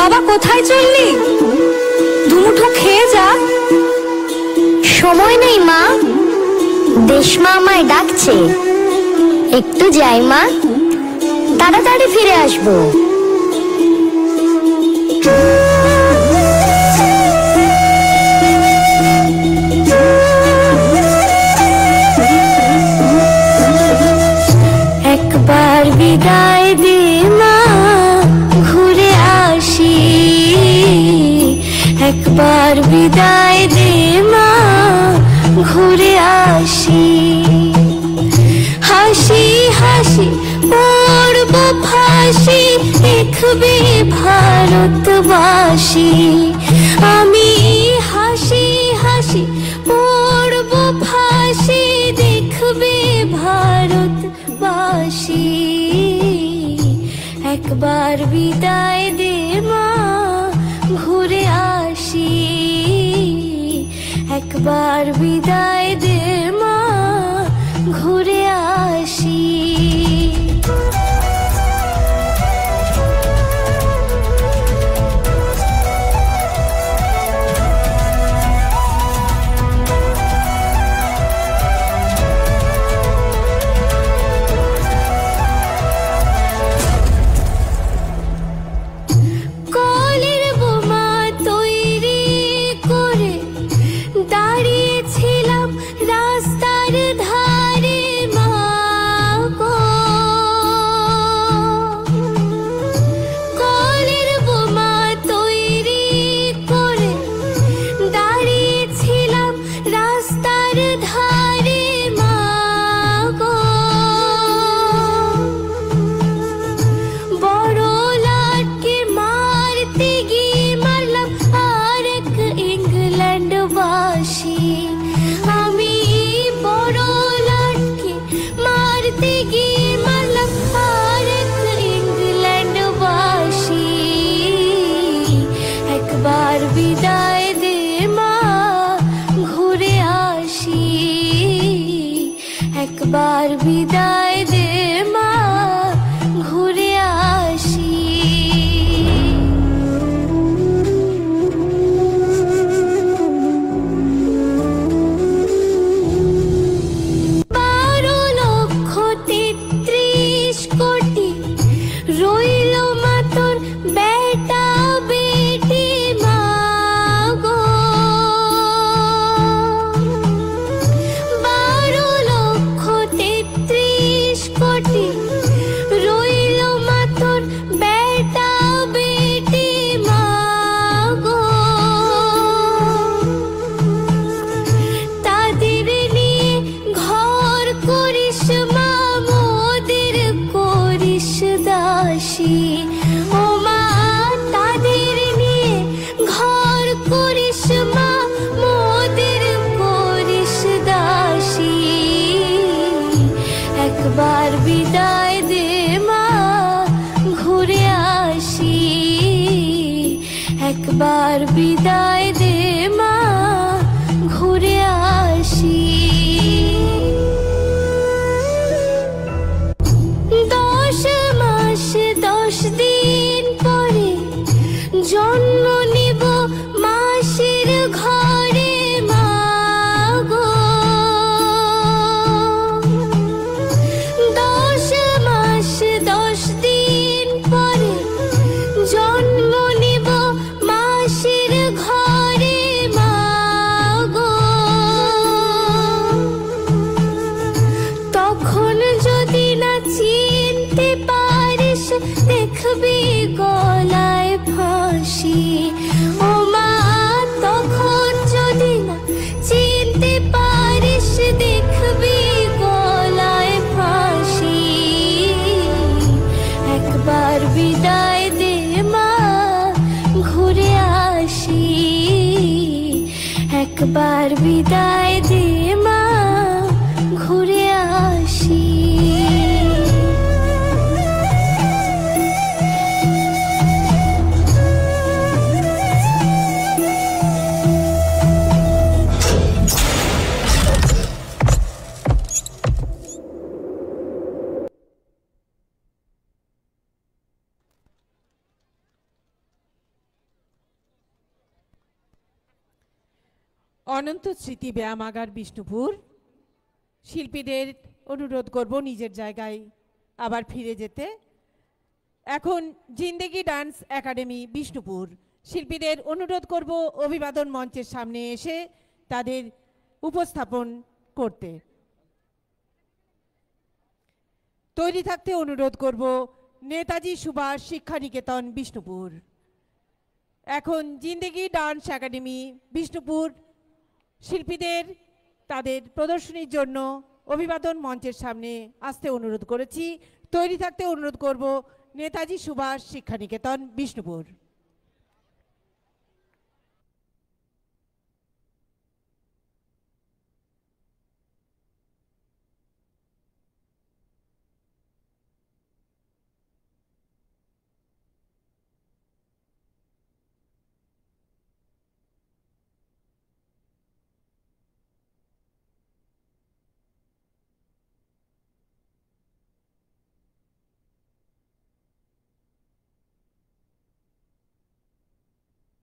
বাবা কোথায় চললি? দুমুঠো খেয়ে যা। সময় নেই মা, দেশমা আমায় ডাকছে। একটু যাই মা, তাড়াতাড়ি ফিরে আসবো। একবার বিদায় দে মা, ঘুরে আসি। একবার বিদায় দে মা, ঘুরে আসি। হাসি হাসি পড়ব ফাঁসি, দেখবে ভারতবাসী। আমি হাসি হাসি পড়ব ফাঁসি, দেখবে ভারতবাসী। একবার বিদায় দে মা, ঘুরে আসি। একবার বিদায় দে মা, ঘুরে আসি। কলের বোমা তৈরি করে দাঁড়িয়েছিলাম রাস্তার ধারে মা গো। কলের বোমা তৈরি করে দাঁড়িয়েছিলাম রাস্তার ধারে মা গো। বড় লাটকে মারতে গিয়ে মারলাম আরেক ইংল্যান্ডবাসী। আমি বড় লাটকে মারতে গিয়ে মারলাম আরেক ইংল্যান্ডবাসী। একবার বিদায় দে মা, ঘুরে আসি। একবার বিদায় দে মা, ঘুরে আসি। বারো লক্ষ ৩৩ কোটি রইল মাতর বেটা বেটি মা গো। 12 লক্ষ ৩৩ কোটি রইল মাতর বেটা বেটি মা গো। তাদের নিয়ে ঘর করিস মা, মোদের করিস দাসী। ও মা তাদের নিয়ে ঘর করিস মা, মোদের করিস দাসী। একবার বিদায় দে মা, ঘুরে আসি। একবার বিদায় দে মা, ঘুরে আসি। 10 মাস 10 দিন পরে জন্ম নিব মাসির ঘরে মা গো। 10 মাস 10 দিন পরে জন্ম নিব মাসির ঘরে মা গো। তখন যদি না চিনতে পারিস, দেখবি গলায় ফাঁসি। ও মা তখন যদি না চিনতে পারিস, দেখবি গলায় ফাঁসি। একবার বিদায় দে মা, ঘুরে আসি। একবার বিদায় দে মা, ঘুরে আসি। অনন্ত স্মৃতি ব্যায়ামাগার বিষ্ণুপুর। শিল্পীদের অনুরোধ করব নিজের জায়গায় আবার ফিরে যেতে। এখন জিন্দেগি ডান্স একাডেমি বিষ্ণুপুর শিল্পীদের অনুরোধ করব অভিবাদন মঞ্চের সামনে এসে তাদের উপস্থাপন করতে। তৈরি থাকতে অনুরোধ করব নেতাজি সুভাষ শিক্ষা নিকেতন বিষ্ণুপুর। এখন জিন্দেগি ডান্স একাডেমি বিষ্ণুপুর শিল্পীদের তাদের প্রদর্শনীর জন্য অভিবাদন মঞ্চের সামনে আসতে অনুরোধ করেছি। তৈরি থাকতে অনুরোধ করব নেতাজি সুভাষ শিক্ষা নিকেতন বিষ্ণুপুর।